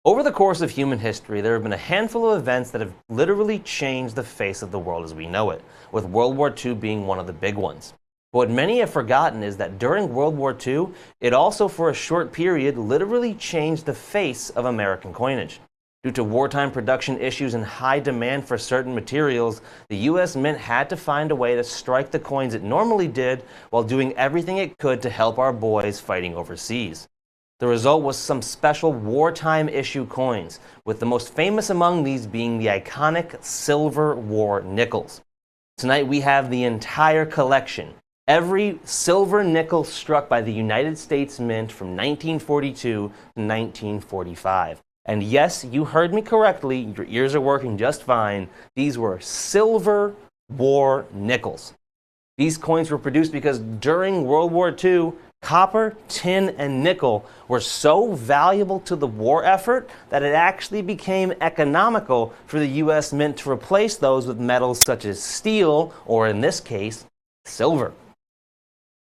Over the course of human history, there have been a handful of events that have literally changed the face of the world as we know it, with World War II being one of the big ones. But what many have forgotten is that during World War II, it also for a short period literally changed the face of American coinage. Due to wartime production issues and high demand for certain materials, the US Mint had to find a way to strike the coins it normally did while doing everything it could to help our boys fighting overseas. The result was some special wartime issue coins, with the most famous among these being the iconic Silver War nickels. Tonight we have the entire collection, every silver nickel struck by the United States Mint from 1942 to 1945. And yes, you heard me correctly, your ears are working just fine. These were Silver War nickels. These coins were produced because during World War II, copper, tin, and nickel were so valuable to the war effort that it actually became economical for the US Mint to replace those with metals such as steel, or in this case, silver.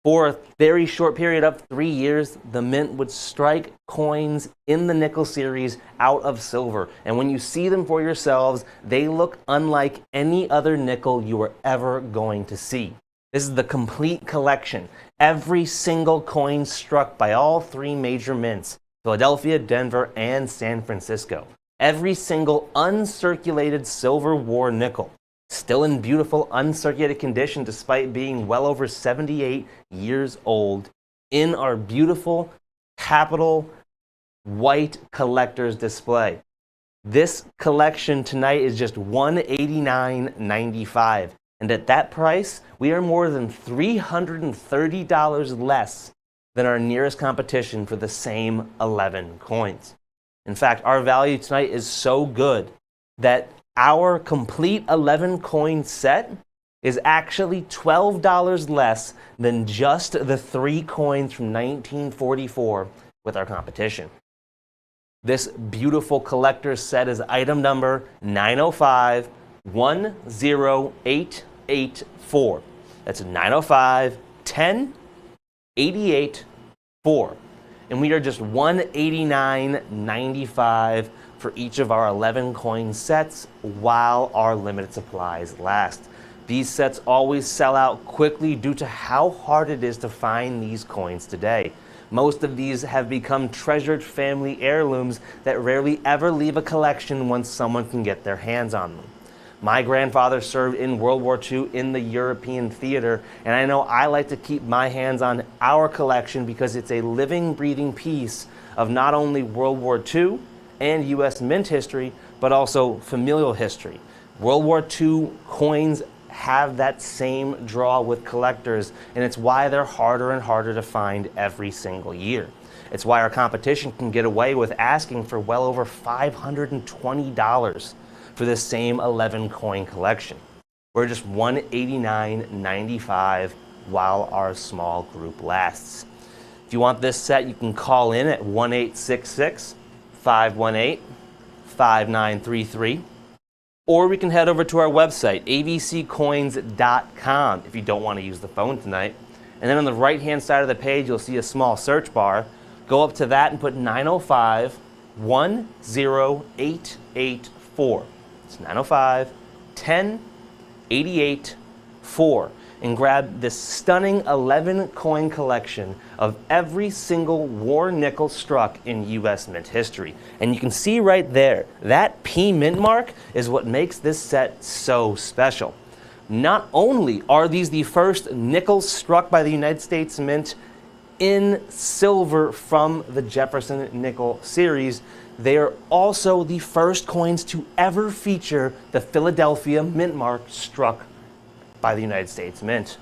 For a very short period of 3 years, the Mint would strike coins in the nickel series out of silver. And when you see them for yourselves, they look unlike any other nickel you are ever going to see. This is the complete collection. Every single coin struck by all three major mints, Philadelphia, Denver, and San Francisco. Every single uncirculated Silver War nickel. Still in beautiful uncirculated condition despite being well over 78 years old, in our beautiful capital white collector's display. This collection tonight is just $189.95. And at that price, we are more than $330 less than our nearest competition for the same 11 coins. In fact, our value tonight is so good that our complete 11 coin set is actually $12 less than just the 3 coins from 1944 with our competition. This beautiful collector's set is item number 905-10884. That's 905-10-88-4. And we are just $189.95 for each of our 11 coin sets while our limited supplies last. These sets always sell out quickly due to how hard it is to find these coins today. Most of these have become treasured family heirlooms that rarely ever leave a collection once someone can get their hands on them. My grandfather served in World War II in the European theater, and I know I like to keep my hands on our collection because it's a living, breathing piece of not only World War II and US Mint history, but also familial history. World War II coins have that same draw with collectors, and it's why they're harder and harder to find every single year. It's why our competition can get away with asking for well over $520 for this same 11 coin collection. We're just $189.95 while our small group lasts. If you want this set, you can call in at 1-866-518-5933. Or we can head over to our website, abccoins.com, if you don't want to use the phone tonight. And then on the right-hand side of the page, you'll see a small search bar. Go up to that and put 905-10884. It's 905-10-88-4. And grab this stunning 11 coin collection of every single war nickel struck in US Mint history. And you can see right there, that P Mint mark is what makes this set so special. Not only are these the first nickels struck by the United States Mint in silver from the Jefferson nickel series, they are also the first coins to ever feature the Philadelphia Mint mark struck by the United States Mint.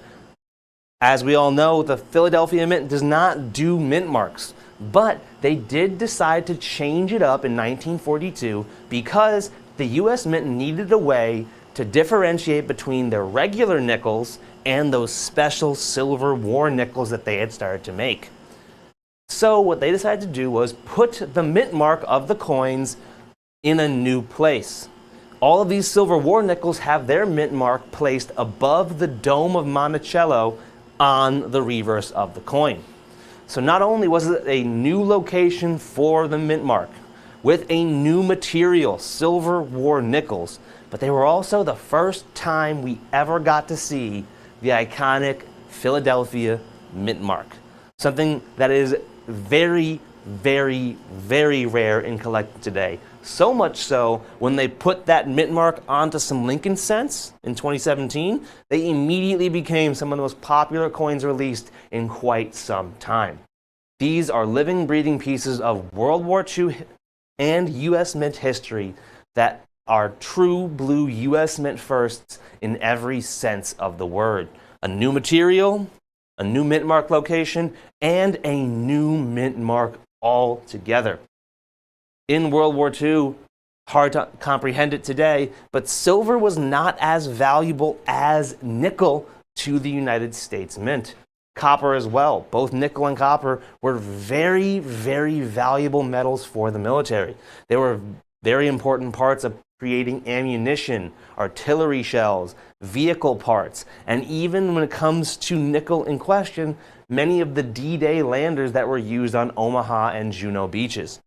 As we all know, the Philadelphia Mint does not do mint marks, but they did decide to change it up in 1942 because the US Mint needed a way to differentiate between their regular nickels and those special Silver War nickels that they had started to make. So what they decided to do was put the mint mark of the coins in a new place. All of these Silver War nickels have their mint mark placed above the Dome of Monticello on the reverse of the coin. So not only was it a new location for the mint mark, with a new material, Silver War nickels, but they were also the first time we ever got to see the iconic Philadelphia mint mark, something that is very, very, very rare in collecting today. So much so, when they put that mint mark onto some Lincoln cents in 2017, they immediately became some of the most popular coins released in quite some time. These are living, breathing pieces of World War II and U.S. Mint history that are true blue U.S. Mint firsts in every sense of the word. A new material, a new mint mark location, and a new mint mark altogether. In World War II, hard to comprehend it today, but silver was not as valuable as nickel to the United States Mint. Copper as well. Both nickel and copper were very, very valuable metals for the military. They were very important parts of creating ammunition, artillery shells, vehicle parts, and even when it comes to nickel in question, many of the D-Day landers that were used on Omaha and Juno beaches.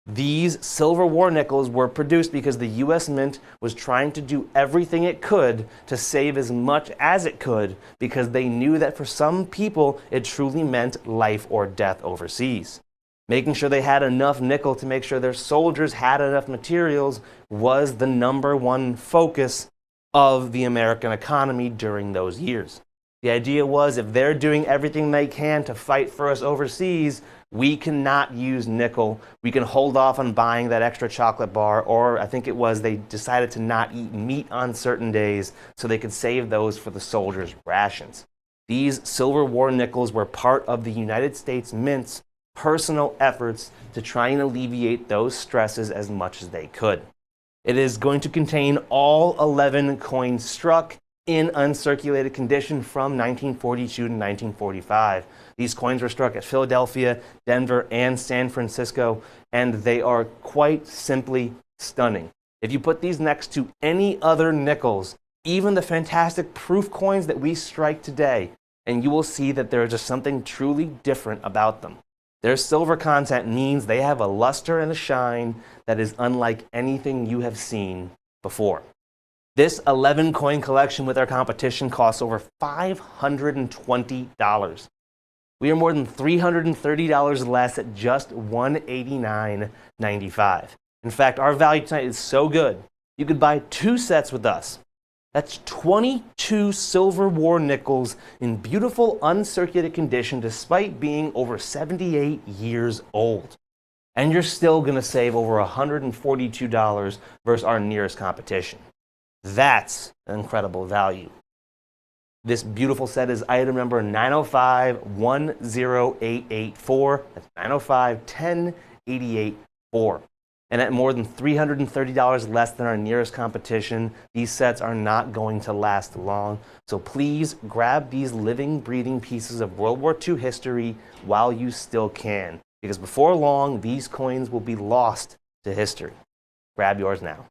These Silver War nickels were produced because the U.S. Mint was trying to do everything it could to save as much as it could, because they knew that for some people it truly meant life or death overseas. Making sure they had enough nickel to make sure their soldiers had enough materials was the #1 focus of the American economy during those years. The idea was, if they're doing everything they can to fight for us overseas, we cannot use nickel. We can hold off on buying that extra chocolate bar, or I think it was they decided to not eat meat on certain days so they could save those for the soldiers' rations. These Silver War nickels were part of the United States Mint's personal efforts to try and alleviate those stresses as much as they could. It is going to contain all 11 coins struck in uncirculated condition from 1942 to 1945. These coins were struck at Philadelphia, Denver, and San Francisco, and they are quite simply stunning. If you put these next to any other nickels, even the fantastic proof coins that we strike today, and you will see that there is just something truly different about them. Their silver content means they have a luster and a shine that is unlike anything you have seen before. This 11 coin collection with our competition costs over $520. We are more than $330 less at just $189.95. In fact, our value tonight is so good, you could buy 2 sets with us. That's 22 Silver War nickels in beautiful uncirculated condition despite being over 78 years old. And you're still going to save over $142 versus our nearest competition. That's an incredible value. This beautiful set is item number 905-10884. That's 905-10884. And at more than $330 less than our nearest competition, these sets are not going to last long. So please grab these living, breathing pieces of World War II history while you still can, because before long, these coins will be lost to history. Grab yours now.